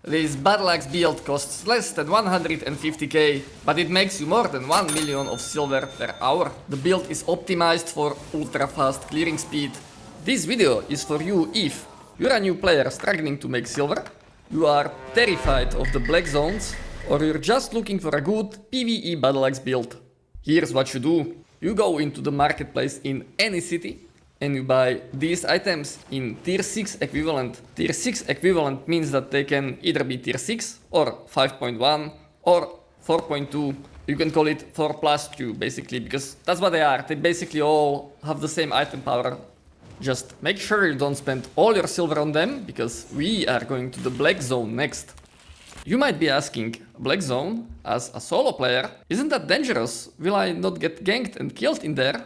This battle axe build costs less than 150k, but it makes you more than 1 million of silver per hour. The build is optimized for ultra fast clearing speed. This video is for you if you're a new player struggling to make silver, you are terrified of the black zones, or you're just looking for a good PvE battle axe build. Here's what you do. You go into the marketplace in any city and you buy these items in tier 6 equivalent. Tier 6 equivalent means that they can either be tier 6 or 5.1 or 4.2. You can call it 4 plus Q basically, because that's what they are. They basically all have the same item power. Just make sure you don't spend all your silver on them, because we are going to the black zone next. You might be asking, black zone, as a solo player, isn't that dangerous? Will I not get ganked and killed in there?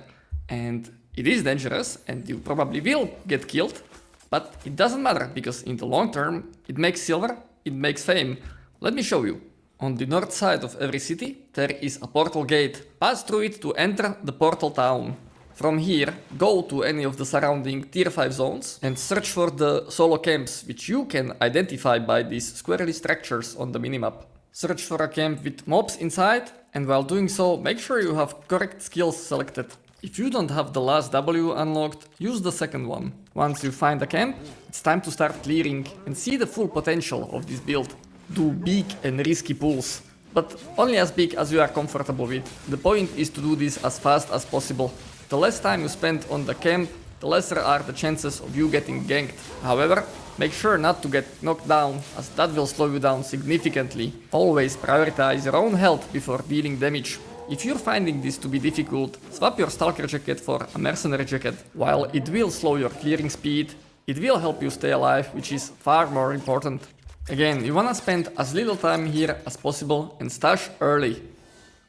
And it is dangerous, and you probably will get killed, but it doesn't matter, because in the long term, it makes silver, it makes fame. Let me show you. On the north side of every city, there is a portal gate. Pass through it to enter the portal town. From here, go to any of the surrounding tier 5 zones and search for the solo camps, which you can identify by these squarely structures on the minimap. Search for a camp with mobs inside, and while doing so, make sure you have correct skills selected. If you don't have the last W unlocked, use the second one. Once you find a camp, it's time to start clearing and see the full potential of this build. Do big and risky pulls, but only as big as you are comfortable with. The point is to do this as fast as possible. The less time you spend on the camp, the lesser are the chances of you getting ganked. However, make sure not to get knocked down, as that will slow you down significantly. Always prioritize your own health before dealing damage. If you're finding this to be difficult, swap your stalker jacket for a mercenary jacket. While it will slow your clearing speed, it will help you stay alive, which is far more important. Again, you wanna spend as little time here as possible and stash early.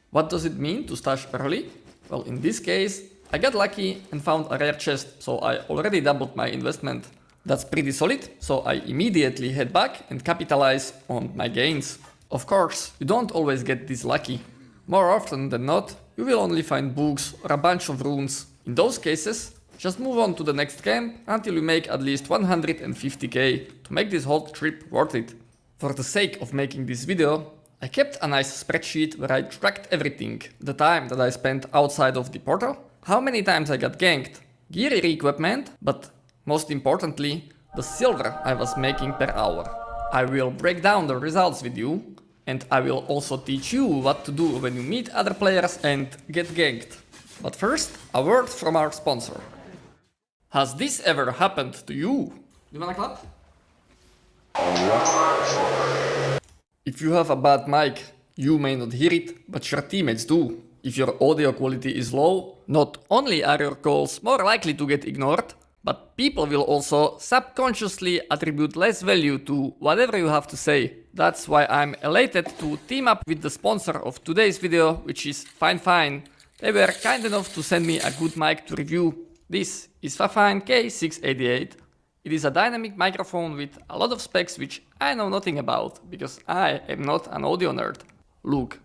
What does it mean to stash early? Well, in this case, I got lucky and found a rare chest, so I already doubled my investment. That's pretty solid, so I immediately head back and capitalize on my gains. Of course, you don't always get this lucky. More often than not, you will only find books or a bunch of runes. In those cases, just move on to the next camp until you make at least 150k to make this whole trip worth it. For the sake of making this video, I kept a nice spreadsheet where I tracked everything. The time that I spent outside of the portal, how many times I got ganked, gear re-equipment, but most importantly, the silver I was making per hour. I will break down the results with you, and I will also teach you what to do when you meet other players and get ganked. But first, a word from our sponsor. Has this ever happened to you? You wanna clap? If you have a bad mic, you may not hear it, but your teammates do. If your audio quality is low, not only are your calls more likely to get ignored, but people will also subconsciously attribute less value to whatever you have to say. That's why I'm elated to team up with the sponsor of today's video, which is FIFINE. They were kind enough to send me a good mic to review. This is FIFINE K688. It is a dynamic microphone with a lot of specs which I know nothing about, because I am not an audio nerd. Look,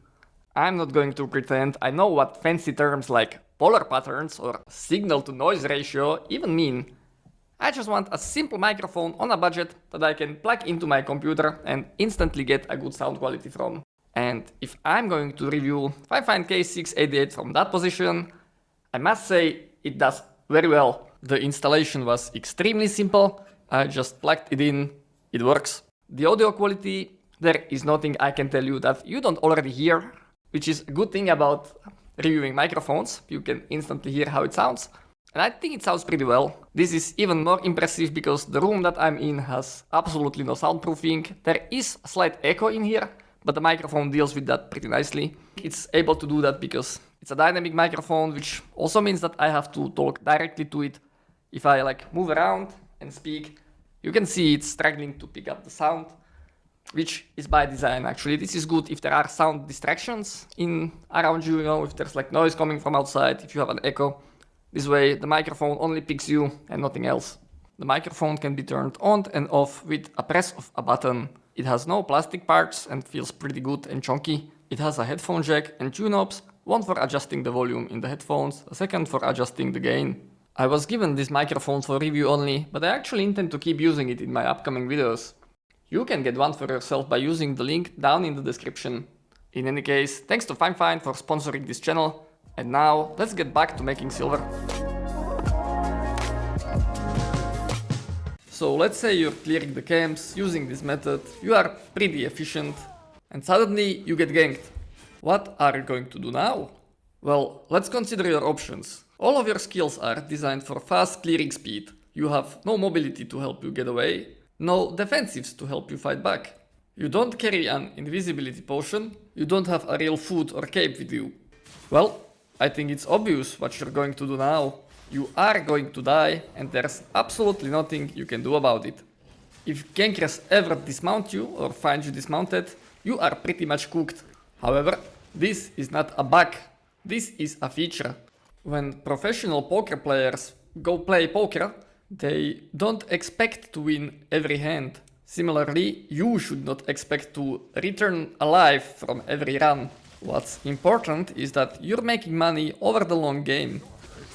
I'm not going to pretend I know what fancy terms like polar patterns or signal to noise ratio even mean. I just want a simple microphone on a budget that I can plug into my computer and instantly get a good sound quality from. And if I'm going to review FIFINE K688 from that position, I must say it does very well. The installation was extremely simple. I just plugged it in, it works. The audio quality, there is nothing I can tell you that you don't already hear, which is a good thing about reviewing microphones. You can instantly hear how it sounds. And I think it sounds pretty well. This is even more impressive because the room that I'm in has absolutely no soundproofing. There is a slight echo in here, but the microphone deals with that pretty nicely. It's able to do that because it's a dynamic microphone, which also means that I have to talk directly to it. If I move around and speak, you can see it's struggling to pick up the sound, which is by design actually. This is good if there are sound distractions around you, if there's noise coming from outside, if you have an echo. This way the microphone only picks you and nothing else. The microphone can be turned on and off with a press of a button. It has no plastic parts and feels pretty good and chunky. It has a headphone jack and two knobs, one for adjusting the volume in the headphones, a second for adjusting the gain. I was given this microphone for review only, but I actually intend to keep using it in my upcoming videos. You can get one for yourself by using the link down in the description. In any case, thanks to FIFINE for sponsoring this channel, and now let's get back to making silver. So let's say you're clearing the camps using this method, you are pretty efficient, and suddenly you get ganked. What are you going to do now? Well, let's consider your options. All of your skills are designed for fast clearing speed. You have no mobility to help you get away, no defensives to help you fight back. You don't carry an invisibility potion, you don't have a real food or cape with you. Well, I think it's obvious what you're going to do now. You are going to die, and there's absolutely nothing you can do about it. If gankers ever dismount you or find you dismounted, you are pretty much cooked. However, this is not a bug, this is a feature. When professional poker players go play poker, they don't expect to win every hand. Similarly, you should not expect to return alive from every run. What's important is that you're making money over the long game.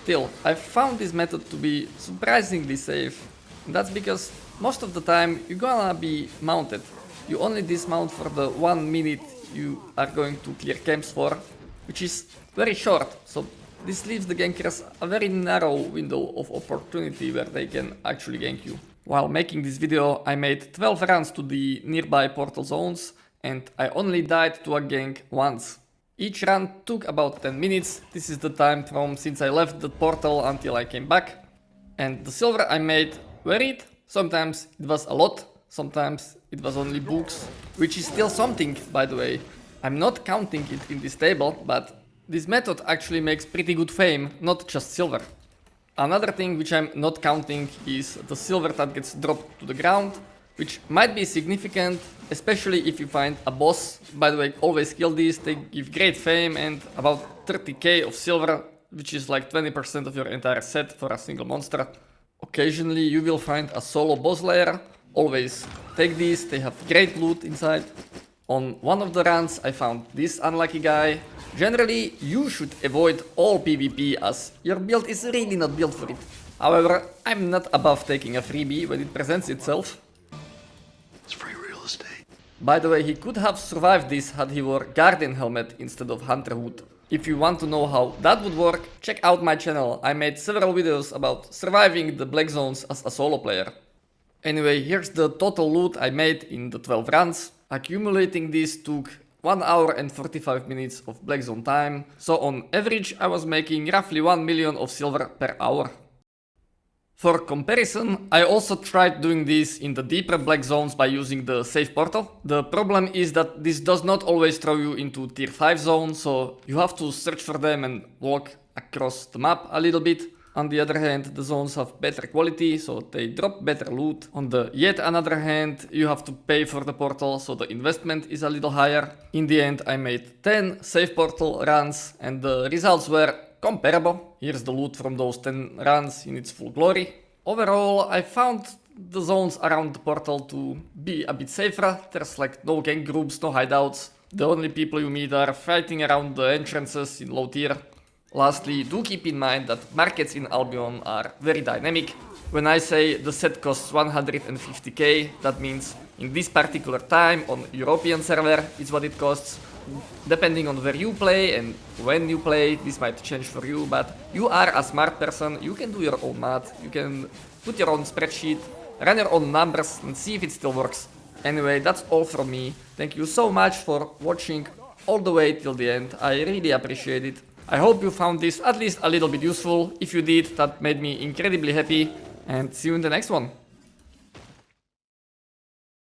Still, I've found this method to be surprisingly safe. And that's because most of the time you're gonna be mounted. You only dismount for the 1 minute you are going to clear camps for, which is very short. So this leaves the gankers a very narrow window of opportunity where they can actually gank you. While making this video, I made 12 runs to the nearby portal zones, and I only died to a gank once. Each run took about 10 minutes, this is the time from since I left the portal until I came back. And the silver I made varied, sometimes it was a lot, sometimes it was only books, which is still something, by the way. I'm not counting it in this table, but this method actually makes pretty good fame, not just silver. Another thing which I'm not counting is the silver that gets dropped to the ground, which might be significant, especially if you find a boss. By the way, always kill these, they give great fame and about 30k of silver, which is like 20% of your entire set for a single monster. Occasionally you will find a solo boss lair, always take these, they have great loot inside. On one of the runs I found this unlucky guy. Generally you should avoid all PvP as your build is really not built for it. However, I'm not above taking a freebie when it presents itself. By the way, he could have survived this had he wore Guardian helmet instead of Hunter hood. If you want to know how that would work, check out my channel. I made several videos about surviving the black zones as a solo player. Anyway, here's the total loot I made in the 12 runs. Accumulating this took 1 hour and 45 minutes of black zone time, so on average I was making roughly 1 million of silver per hour. For comparison, I also tried doing this in the deeper black zones by using the safe portal. The problem is that this does not always throw you into tier 5 zones, so you have to search for them and walk across the map a little bit. On the other hand, the zones have better quality, so they drop better loot. On the yet another hand, you have to pay for the portal, so the investment is a little higher. In the end, I made 10 safe portal runs, and the results were comparable. Here's the loot from those 10 runs in its full glory. Overall, I found the zones around the portal to be a bit safer. There's like no gang groups, no hideouts. The only people you meet are fighting around the entrances in low tier. Lastly, do keep in mind that markets in Albion are very dynamic. When I say the set costs 150k, that means in this particular time on European server is what it costs. Depending on where you play and when you play, this might change for you, but you are a smart person, you can do your own math, you can put your own spreadsheet, run your own numbers and see if it still works. Anyway, that's all from me. Thank you so much for watching all the way till the end, I really appreciate it. I hope you found this at least a little bit useful. If you did, that made me incredibly happy, and see you in the next one.